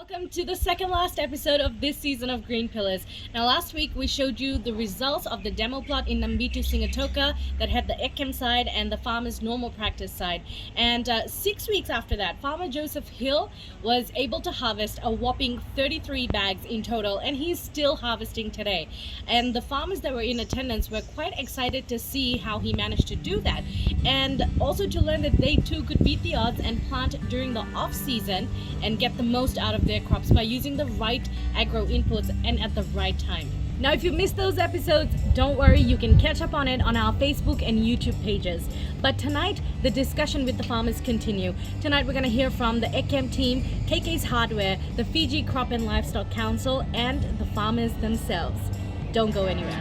Welcome to the second last episode of this season of Green Pillars. Now, last week we showed you the results of the demo plot in Nabitu Singatoka that had the ECHEM side and the farmer's normal practice side. And 6 weeks after that, Farmer Joseph Hill was able to harvest a whopping 33 bags in total, and he's still harvesting today. And the farmers that were in attendance were quite excited to see how he managed to do that, and also to learn that they too could beat the odds and plant during the off season and get the most out of their crops by using the right agro inputs and at the right time. Now, if you missed those episodes, don't worry, you can catch up on it on our Facebook and YouTube pages. But tonight, the discussion with the farmers continue. Tonight, we're going to hear from the ECHEM team, KK's Hardware, the Fiji Crop and Livestock Council, and the farmers themselves. Don't go anywhere.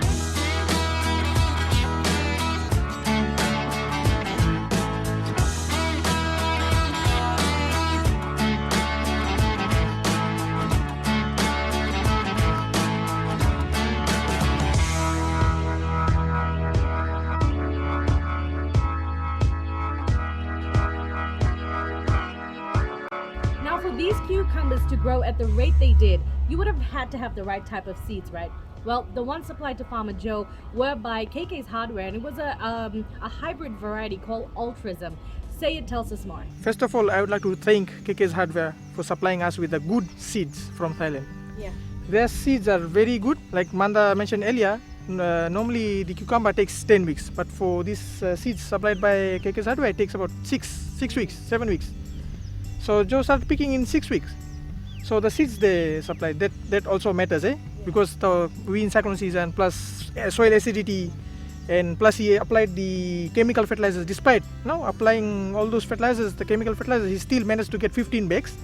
For these cucumbers to grow at the rate they did, you would have had to have the right type of seeds, right? Well, the ones supplied to Farmer Joe were by KK's Hardware, and it was a hybrid variety called Ultrism. Say it tells us more. First of all, I would like to thank KK's Hardware for supplying us with the good seeds from Thailand. Yeah. Their seeds are very good. Like Manda mentioned earlier, normally the cucumber takes 10 weeks, but for these seeds supplied by KK's Hardware, it takes about 6 weeks, 7 weeks. So Joe started picking in 6 weeks. So the seeds they supplied, that also matters, because we in cyclone season plus soil acidity, and plus he applied the chemical fertilizers. Despite applying all those fertilizers, the chemical fertilizers, he still managed to get 15 bags.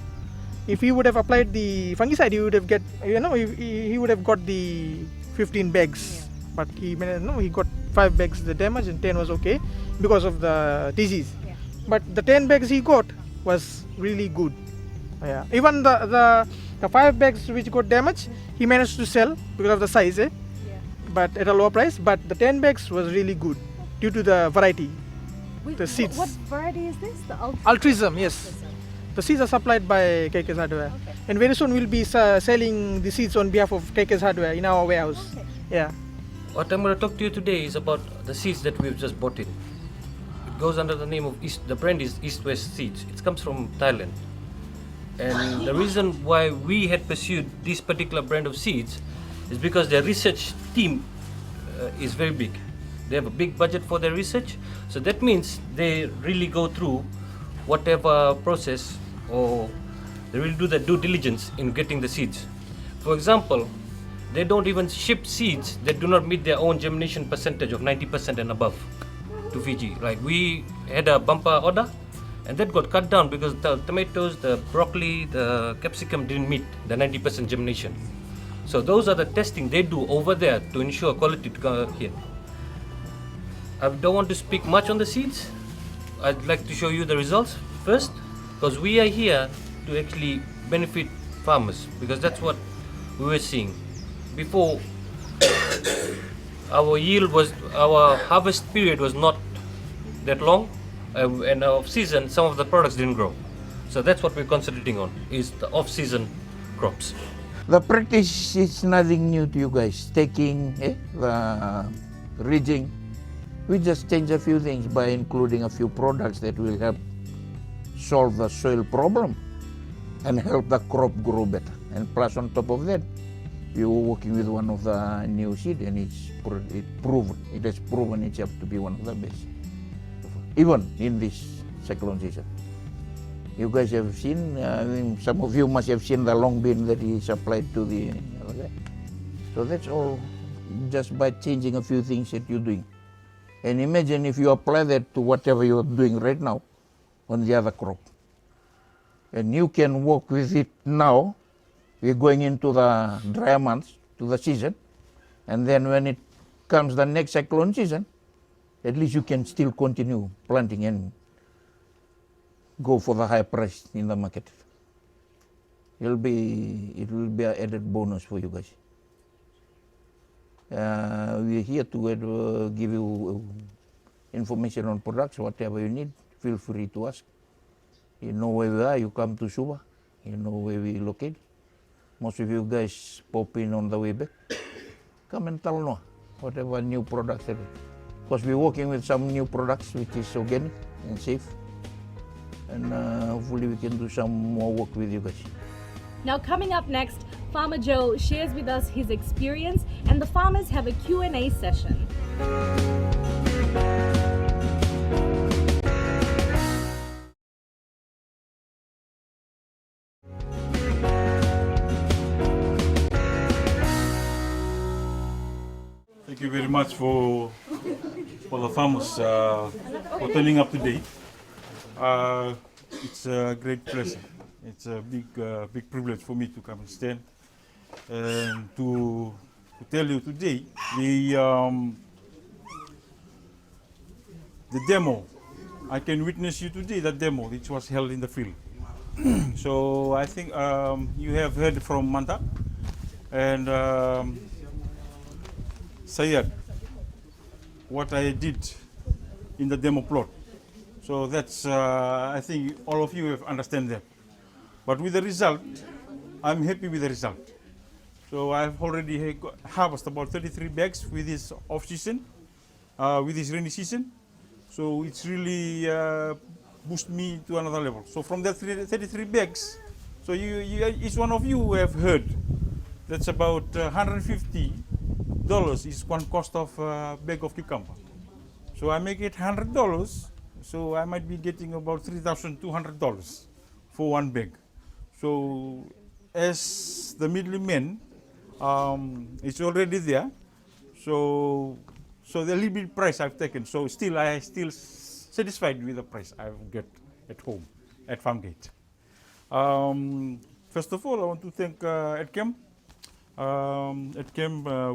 If he would have applied the fungicide, he would have he would have got the 15 bags. Yeah. But he got 5 bags the damage and 10 was okay because of the disease. Yeah. But the 10 bags he got was really good. Yeah. Even the 5 bags which got damaged, he managed to sell because of the size, Yeah. But at a lower price. But the 10 bags was really good due to the variety, the seeds. What variety is this? The Ultrism, yes. The seeds are supplied by KK's Hardware, and very soon we'll be selling the seeds on behalf of KK's Hardware in our warehouse. Okay. Yeah. What I'm going to talk to you today is about the seeds that we've just bought in. It goes under the name of the brand is East West Seeds. It comes from Thailand. And the reason why we had pursued this particular brand of seeds is because their research team is very big. They have a big budget for their research. So that means they really go through whatever process, or they really do the due diligence in getting the seeds. For example, they don't even ship seeds that do not meet their own germination percentage of 90% and above to Fiji. Like we had a bumper order, and that got cut down because the tomatoes, the broccoli, the capsicum didn't meet the 90% germination. So those are the testing they do over there to ensure quality to come here. I don't want to speak much on the seeds. I'd like to show you the results first, because we are here to actually benefit farmers, because that's what we were seeing. Before, our harvest period was not that long, and off-season, some of the products didn't grow. So that's what we're concentrating on, is the off-season crops. The practice is nothing new to you guys. Taking the ridging, we just change a few things by including a few products that will help solve the soil problem and help the crop grow better. And plus on top of that, we were working with one of the new seed, and it has proven itself to be one of the best, even in this cyclone season. You guys have seen, some of you must have seen the long bean that he supplied to the other guy. So that's all just by changing a few things that you're doing. And imagine if you apply that to whatever you're doing right now on the other crop. And you can work with it now. We're going into the dry months, to the season. And then when it comes the next cyclone season, at least you can still continue planting and go for the high price in the market. It will be an added bonus for you guys. We're here to give you information on products, whatever you need. Feel free to ask. You know where we are, you come to Suva. You know where we locate. Most of you guys pop in on the way back. Come and tell no whatever new products. Because we're working with some new products which is organic and safe. And hopefully we can do some more work with you guys. Now coming up next, Farmer Joe shares with us his experience and the farmers have a Q&A session. Thank you very much for the farmers for turning up today. It's a great pleasure. It's a big privilege for me to come and stand and to tell you today the demo. I can witness you today that demo which was held in the field. So I think you have heard from Manta and Sayed what I did in the demo plot. So that's I think all of you have understand that. But with the result, I'm happy with the result. So I've already harvested about 33 bags with this off season, with this rainy season. So it's really boosted me to another level. So from that 33 bags, so each one of you have heard that's about $150 is one cost of a bag of cucumber. So I make it $100, so I might be getting about $3,200 for one bag. So as the middleman, it's already there. So the little bit price I've taken. So I still satisfied with the price I get at home at Farmgate. First of all, I want to thank Edcam,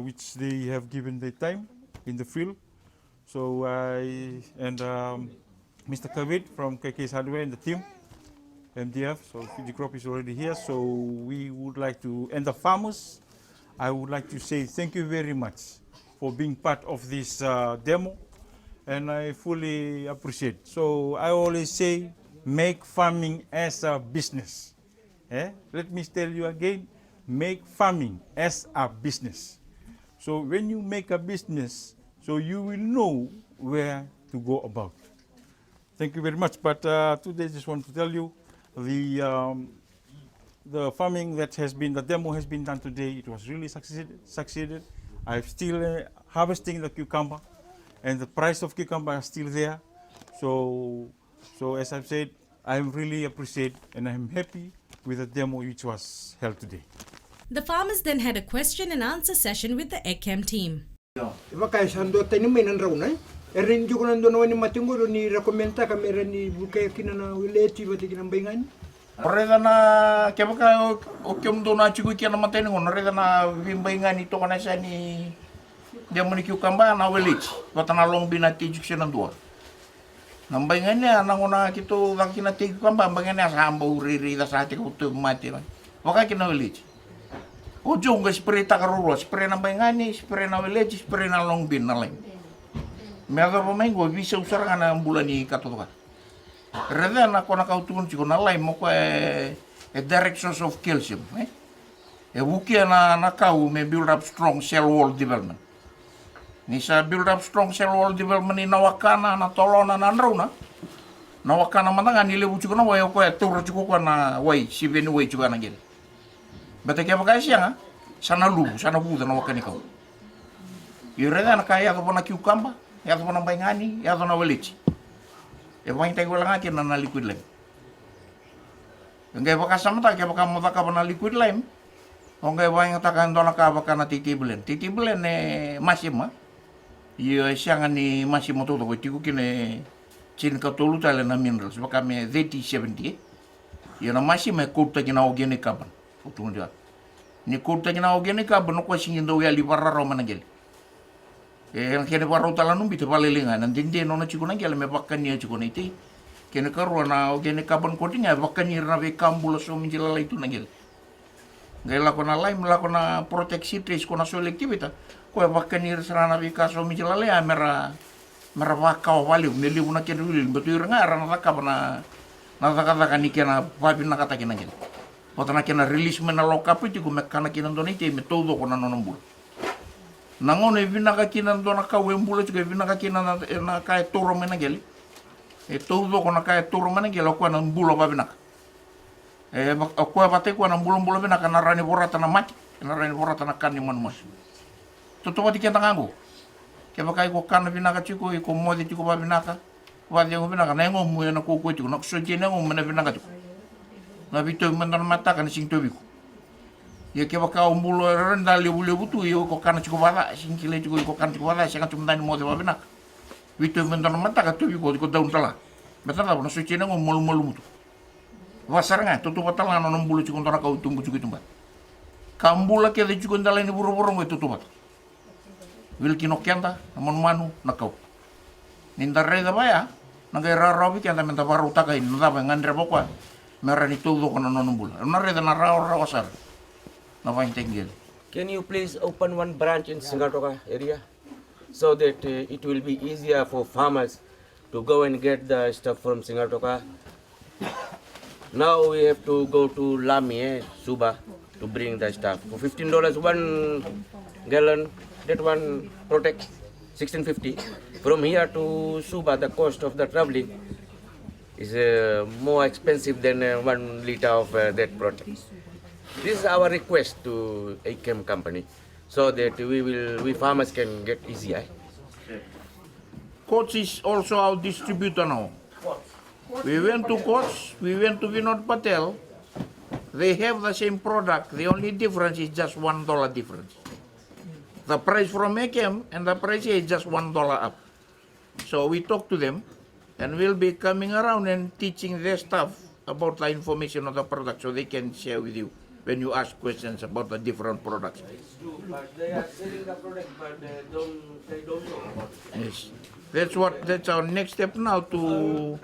which they have given their time in the field. So Mr. Kavit from KK's Hardware and the team, MDF, so Fiji Crop is already here. So we would like to, and the farmers, I would like to say thank you very much for being part of this demo, and I fully appreciate. So I always say, make farming as a business. Let me tell you again, make farming as a business. So when you make a business, so you will know where to go about. Thank you very much. But today I just want to tell you the farming that has been, the demo has been done today, it was really succeeded. I'm still harvesting the cucumber and the price of cucumber is still there. So as I've said, I really appreciate and I'm happy with the demo which was held today. The farmers then had a question and answer session with the ECAM team. Wakai sando tani mainan raunai. Erin juga nando ni matingo ni rekomenda kamera ni bukai kina na wileti bati kina baingan. Oreda na kebaka okyom do na chiku kia na matene ngon oreda na vimbaingan ito kana sa ni dia moni cucumber na village batana long binati juksena dua. Nambaingan niya nangona kito vakina ti cucumber bangan niya sa ambo riri da sa ti kutu mati. Waka kina village. O jong spray ta karuro spray na baingan ni spray na village spray na long bin na lain. Meaga pamaingo bisa usar kana bulan ni katotoka. Reda na kona kautuun chiko na lai mo ko a direct source of calcium. Wukia na kau me build up strong cell wall development. Nisa build up strong cell wall development ni nawakana na tolona na nrauna. Nawakana matanga ni lebu chiko na wayo ko turo chiko ko na wai siveni wai chiko na gel. Bata kaya baka siya sana lubu sana buda na wakani kau. Reda na kaya ko na cucumber, ya ko na baingani, ya ko na walichi. Yang tayo lang akin na liquid lime. Yung kaya baka samata, kaya baka mataka pa na liquid lime, kung kaya baka takan doon baka na titibulen. Titibulen Massimo, yung siya nga ni Massimo to, tigo kine chinkatulu tala na minerals, baka may 30-70. Yung na Massimo, kurta kina organic carbon. Ni kurta kina organic carbon, no kwa singin daw yali para raw managil. Yang kene paro tala numbi te palelinga nandinde no na chikuna gele me bakkani chikuna iti kene karwa na ogene carbon coating ya bakkani na ve kambula so minjila itu nagel ngela kona lime la kona proteksi trace kona selectivita ko bakkani sarana ve ka so minjila le mera waka wali meli una kene uli betu ngara na ka bana na kata kani kena papi na kata kena gele Patana kena release mena lokapu iti ku me kana kina ndona iti me todo kona nonombula. Nangono e vinaka kina ndona ka wembula tuka e vinaka kina na kai toro mena geli. E todo kona kai toro mena geli ko na mbula ba vinaka. E ko pate ko na mbula vinaka na rani borata na mati, na rani borata na kani manumas. Toto wati kenta ngango. Ke bakai ko kana vinaka tiko ko modi tiko ba vinaka. Wadi ngo vinaka na ngo mu na ko tiko na so jena ngo mena vinaka tiko. Na bito mendan mata kan sing tobiku. Ya ke baka umbulo renda lebu tu yo ko kana tiko bala sing kile tiko ko kana tiko bala sing tum dani modi ba vinaka. Bito mendan mata ka tobiku ko daun tala. Betala na so jena ngo molu mutu. Wasaranga tutu batala no mbulu tiko ndara ka utumbu tiko tumba. Kambula ke de tiko ndala ni buru-buru ngo tutu bat. Wilki no kenda namon manu nakau. Ninda reda baya nagai rarawi kenda menta baru takai nda ba ngandre bokwa. Merani todo kono nonumbula. Na reda na rawasar. Na vain tenggel. Can you please open one branch in Singatoka area so that it will be easier for farmers to go and get the stuff from Singatoka? Now we have to go to Lami, Suba, to bring the stuff. For $15 1 gallon, that one protects $16.50. From here to Suba, the cost of the traveling is more expensive than 1 liter of that protect. This is our request to ACAM company, so that we farmers can get easier. Coach is also our distributor now. We went to Coach, we went to Vinod Patel. They have the same product. The only difference is just $1 difference. The price from ACAM and the price here is just $1 up. So we talk to them, and we'll be coming around and teaching their staff about the information of the product, so they can share with you when you ask questions about the different products. But they are selling the product, but they don't know about it. Yes, that's our next step now to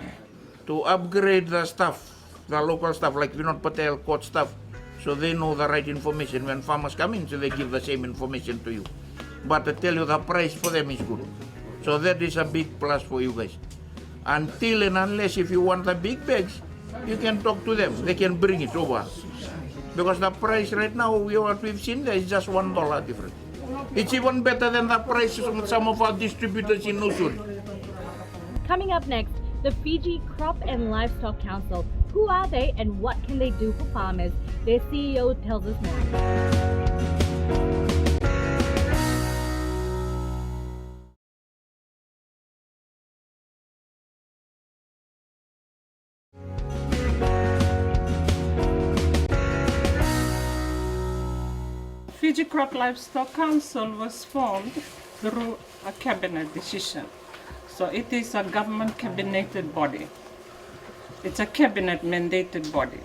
upgrade the staff, the local staff like Vinod Patel, Coach staff, so they know the right information when farmers come in, so they give the same information to you. But I tell you, the price for them is good. So that is a big plus for you guys. Until and unless if you want the big bags, you can talk to them. They can bring it over. Because the price right now, what we've seen there is just $1 different. It's even better than the prices of some of our distributors in Nusuri. Coming up next, the Fiji Crop and Livestock Council. Who are they and what can they do for farmers? Their CEO tells us more. Fiji Crop Livestock Council was formed through a cabinet decision. So it is a government cabineted body. It's a cabinet mandated body.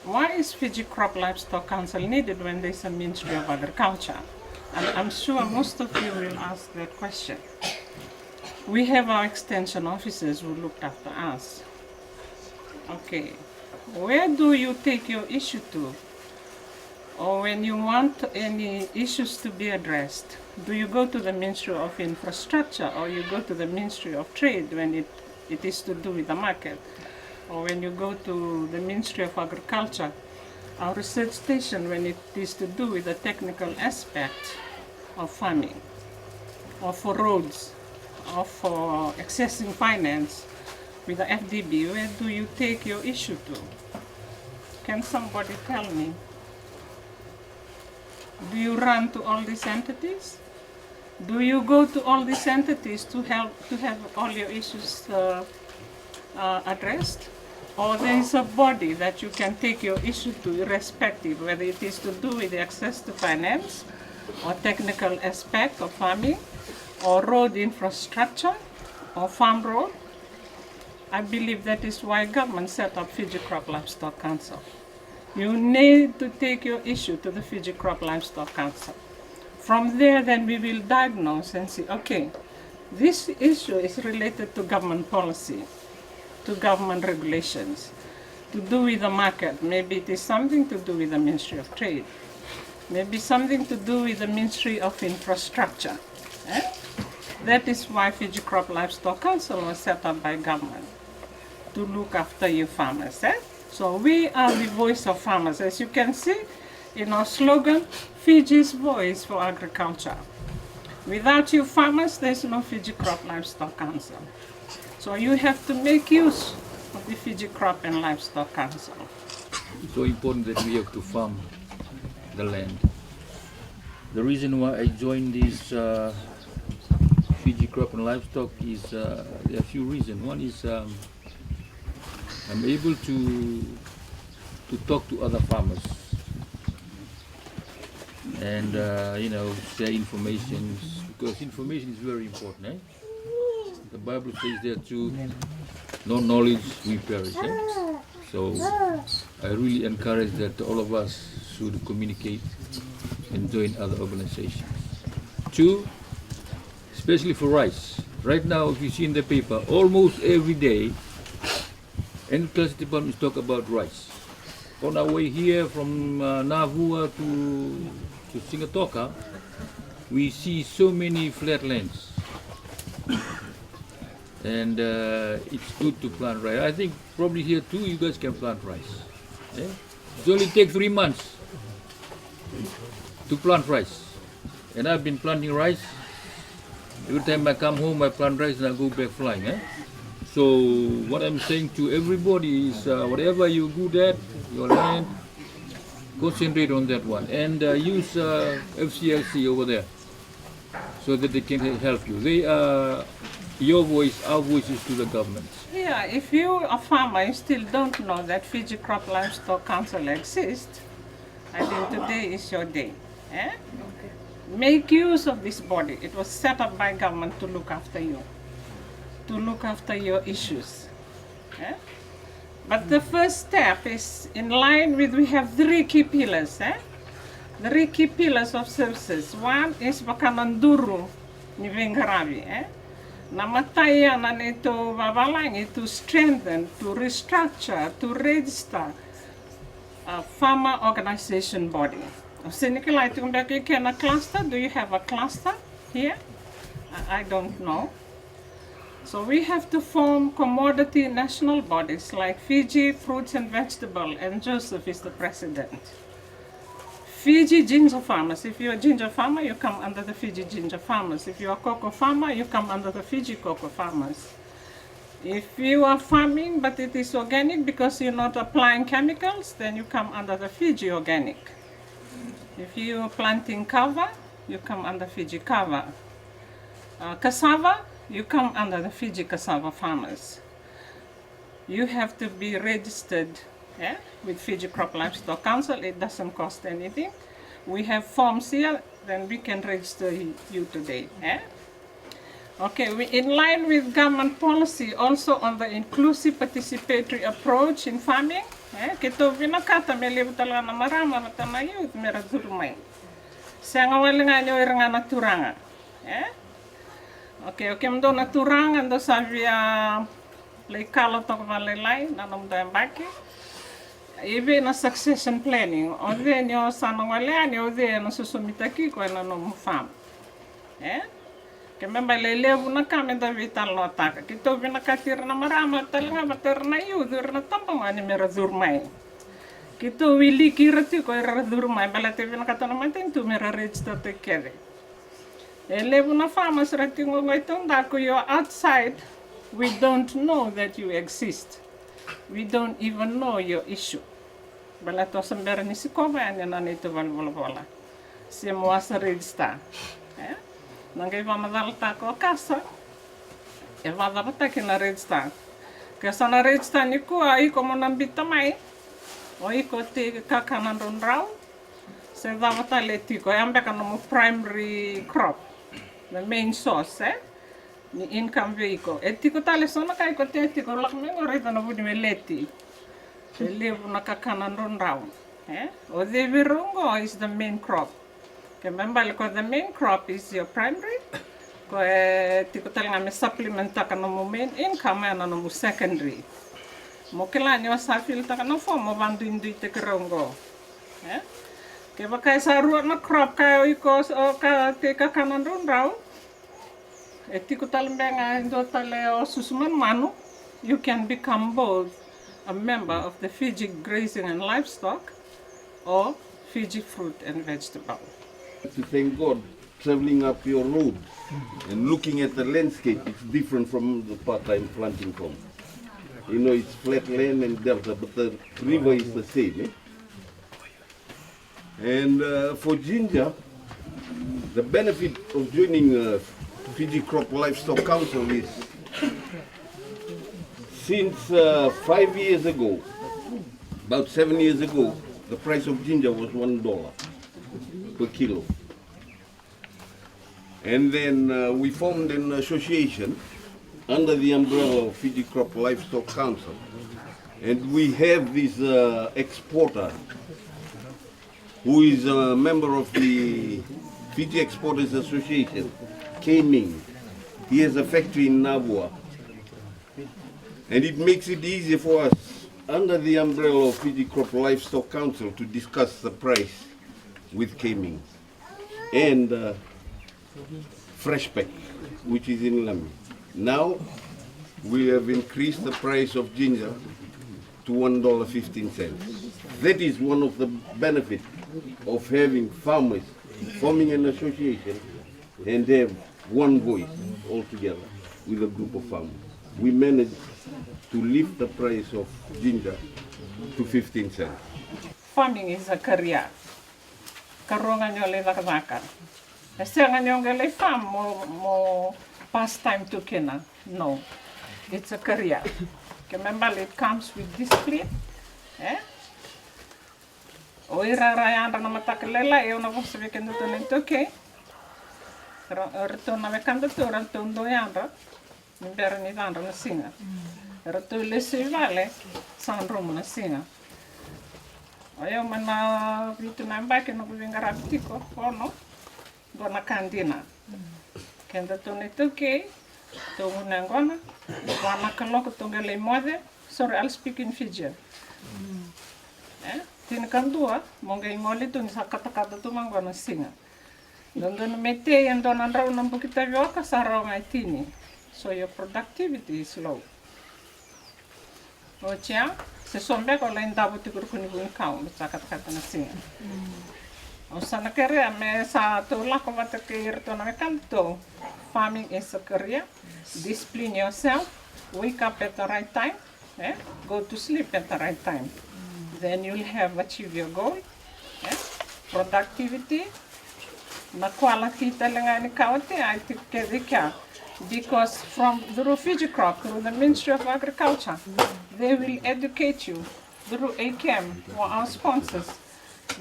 Why is Fiji Crop Livestock Council needed when there's a Ministry of Agriculture? And I'm sure most of you will ask that question. We have our extension officers who looked after us. Okay. Where do you take your issue to? Or when you want any issues to be addressed, do you go to the Ministry of Infrastructure or you go to the Ministry of Trade when it is to do with the market? Or when you go to the Ministry of Agriculture, our research station when it is to do with the technical aspect of farming, or for roads, or for accessing finance, with the FDB, where do you take your issue to? Can somebody tell me? Do you run to all these entities? Do you go to all these entities to help to have all your issues addressed? Or there is a body that you can take your issue to, irrespective whether it is to do with the access to finance, or technical aspect of farming, or road infrastructure, or farm road? I believe that is why government set up Fiji Crop Livestock Council. You need to take your issue to the Fiji Crop Livestock Council. From there, then we will diagnose and see, okay, this issue is related to government policy, to government regulations, to do with the market. Maybe it is something to do with the Ministry of Trade. Maybe something to do with the Ministry of Infrastructure. That is why Fiji Crop Livestock Council was set up by government. to look after you farmers. So we are the voice of farmers. As you can see in our slogan, Fiji's voice for agriculture. Without you farmers, there's no Fiji Crop Livestock Council. So you have to make use of the Fiji Crop and Livestock Council. It's so important that we have to farm the land. The reason why I joined this Fiji Crop and Livestock is there are a few reasons. One is I'm able to talk to other farmers and share information, because information is very important. The Bible says there too, no knowledge we perish. So I really encourage that all of us should communicate and join other organizations. Two, especially for rice. Right now, if you see in the paper, almost every day, agriculture departments talk about rice. On our way here from Navua to Singatoka, we see so many flatlands. And it's good to plant rice. I think probably here too you guys can plant rice. It only takes 3 months to plant rice. And I've been planting rice. Every time I come home I plant rice and I go back flying. So what I'm saying to everybody is whatever you're good at, your land, concentrate on that one. And use FCLC over there so that they can help you. They are your voice, our voices to the government. Yeah, if you a farmer, you still don't know that Fiji Crop Livestock Council exists, I think today is your day. Make use of this body. It was set up by government to look after you, to look after your issues. But the first step is in line with, we have 3 key pillars. 3 key pillars of services. One is Bakananduru ni Vengaravi. Namataya na nito babalangi to strengthen, to restructure, to register a farmer organization body. Sinikila itumbeki can a cluster? Do you have a cluster here? I don't know. So we have to form commodity national bodies like Fiji Fruits and Vegetable, and Joseph is the president. Fiji ginger farmers. If you're a ginger farmer, you come under the Fiji ginger farmers. If you're a cocoa farmer, you come under the Fiji cocoa farmers. If you are farming but it is organic because you're not applying chemicals, then you come under the Fiji organic. If you are planting kava, you come under Fiji kava. Cassava, you come under the Fiji cassava farmers. You have to be registered with Fiji Crop Livestock Council. It doesn't cost anything. We have forms here, then we can register you today. Okay, in line with government policy, also on the inclusive participatory approach in farming, kito vinakata melebu talaga na marama matana youth mera durmai. Sanga walinga nyo iranga naturanga. Okay, mdo naturanga ndo savia leikalo toko valelai nanom dambaki. Ibe na succession planning. Ode nyo sanangwaleani ode na susumitaki ko na no farm. Kememba lelevu na kame da vital no taka. Kito vinakatir na marama talaga mater na yudur na tampang ani mera durmai. Kito wili kirati ko era durmai balate vinakata na matin tu mera register te kere. Elevu na farmers ratingo ngaitong dako you're outside. We don't know that you exist. We don't even know your issue. Balato sambera ni sikova anya na nito valvola. Siamo asa register. Nangai vamadalta ko kasa. E vadavata ki na register. Kasa na register ni ko ai como nambita mai. O iko te kakanan rondrau. Se davata letiko ambe kanomo primary crop. The main source, ni income vehicle. Etiko tale sona kai ko te etiko lakmengo reta na budi meleti. Se levu na kakanan rondrau. O de virungo is the main crop. Remember, the main crop is your primary. Ko etiko tale ngame supplement taka no main income ana no secondary. Mo kila ni wasafil taka no form mo bandu indu te krongo. Ke baka sa ruat na crop ka iko ka te kakanan rondrau. Etiko tale benga ndo tale o susuman manu. you can become both a member of the Fiji Grazing and Livestock or Fiji Fruit and Vegetable. To thank God, traveling up your road and looking at the landscape, it's different from the part I'm planting from. You know, it's flat land and delta, but the river is the same. And for ginger, the benefit of joining Fiji Crop Livestock Council is, since 5 years ago, about 7 years ago, the price of ginger was $1 per kilo. And then we formed an association under the umbrella of Fiji Crop Livestock Council. And we have this exporter who is a member of the Fiji Exporters Association, Ming. He has a factory in Nabua. And it makes it easier for us, under the umbrella of Fiji Crop Livestock Council, to discuss the price with Ming. And Fresh Pack, which is in Lami. Now, we have increased the price of ginger to $1.15. That is one of the benefits of having farmers forming an association and have one voice altogether with a group of farmers. We managed to lift the price of ginger to 15 cents. Farming is a career. Karungan nyo le vakavakan. Esengan nyo ngale farm mo pastime to kena. No, it's a career. Remember, it comes with discipline. Oira rayanda na matakelela eu na vos saber que não tô nem toquei. Retorna me candidatura to ndo yanda. Mbera ni danda na singa. Reto le se vale san romo na singa. Oyo mana vitu na mbake no kuvinga raptiko ono. Dona kandina. Kenda to ne toquei. To unangona. Wana kaloko tongele mode. Sorry, I'll speak in Fijian. Tinakandua, monga ingoli tu ni sakata-kata tu mangwana singa. Dondon mete yang donan rau nampu kita vioka sarau ngai tini. So your productivity is low. Ocia, se sombe ko lain dabu ti kurkuni bun kau, sakata-kata na singa. Osana kere me sa tu lako wata ke to na kanto. Farming is a career. Discipline yourself. Wake up at the right time. Go to sleep at the right time. Then you'll have achieved your goal. Productivity. Na quality talaga ni kaunti I think kaya because from through Fiji Crop, through the Ministry of Agriculture, they will educate you through ACAM or our sponsors.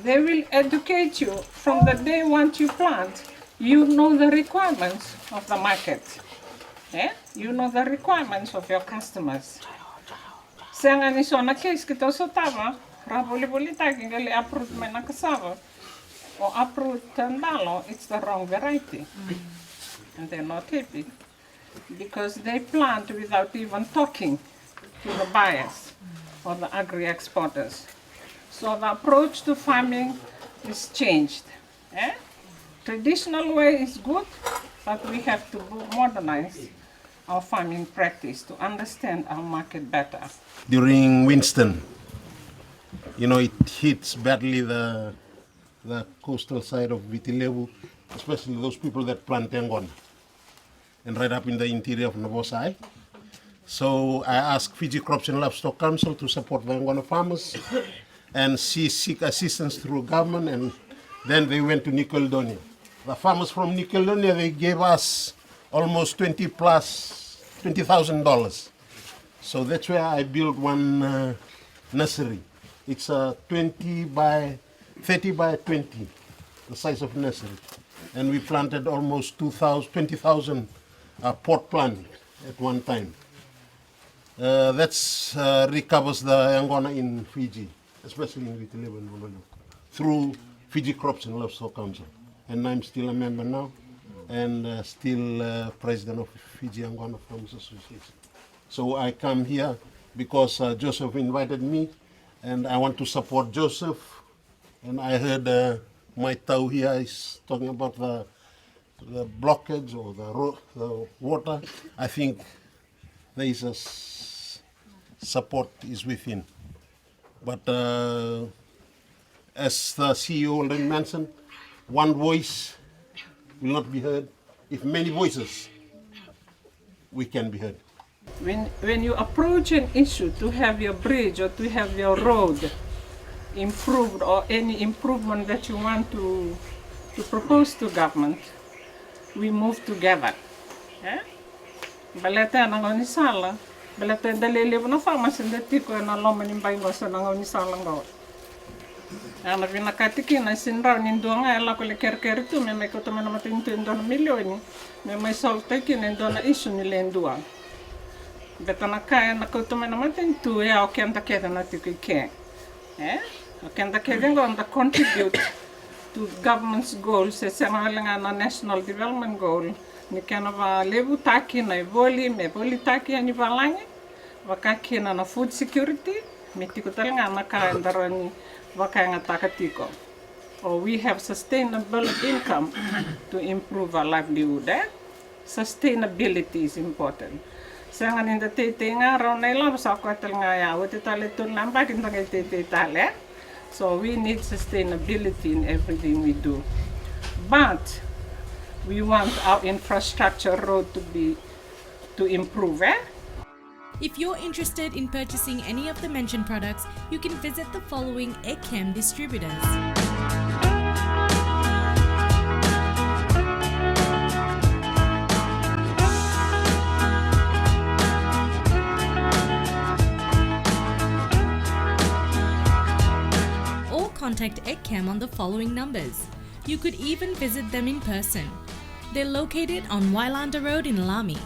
They will educate you from the day once you plant. You know the requirements of the market. You know the requirements of your customers. Senga ni so na case kita so tava, raboli tagi ngali uproot mena cassava or uproot tandalo, it's the wrong variety. And they're not happy because they plant without even talking to the buyers or the agri-exporters. So the approach to farming is changed. Traditional way is good, but we have to modernize our farming practice to understand our market better. During Winston, you know, it hits badly the coastal side of Vitilevu, especially those people that plant Yangon, and right up in the interior of Novosai. So I asked Fiji Crops and Livestock Council to support the Yangon farmers and seek assistance through government, and then they went to Nickelodeon. The farmers from Nickelodeon, they gave us almost $20,000. So that's where I built one nursery. It's a 30 by 20, the size of nursery. And we planted almost 20,000 pot plant at one time. That recovers the Angona in Fiji, especially in Vitilevu and Bololo, through Fiji Crops and Livestock Council. And I'm still a member now, and still president of Fiji Angona Farmers Association. So I come here because Joseph invited me, and I want to support Joseph. And I heard my tau here is talking about the blockage or the water. I think there is support is within. But as the CEO already mentioned, one voice will not be heard. If many voices, we can be heard. When you approach an issue to have your bridge or to have your road improved or any improvement that you want to propose to government, we move together. Baleta nangoni sala, baleta dalele na farmers in the tiko na loma ni mbaingo sa nangoni sala ngaw. Ana vina katiki na sinra ni ndonga ela ko le kerker tu me ko to na matinto ndona milioni me mai solta ki ne ndona isu ni lendua. Beta na kaya na ko to na matinto e o kenda keda na tiko ke. O kenda keda ngonda contribute to government's goals se sanga na national development goal ni kana va levu taki na voli me voli taki ani valangi vakaki na food security me tiko talanga na kaya ndarani vakanga takatiko. Or we have sustainable income to improve our livelihood. Sustainability is important. Sanga ninda tete nga ro na ila sa ko talanga ya wote tale tun lamba kinda tete tale. So we need sustainability in everything we do. But we want our infrastructure road to improve. If you're interested in purchasing any of the mentioned products, you can visit the following ECHEM distributors. Or contact ECHEM on the following numbers. You could even visit them in person. They're located on Wailanda Road in Lami.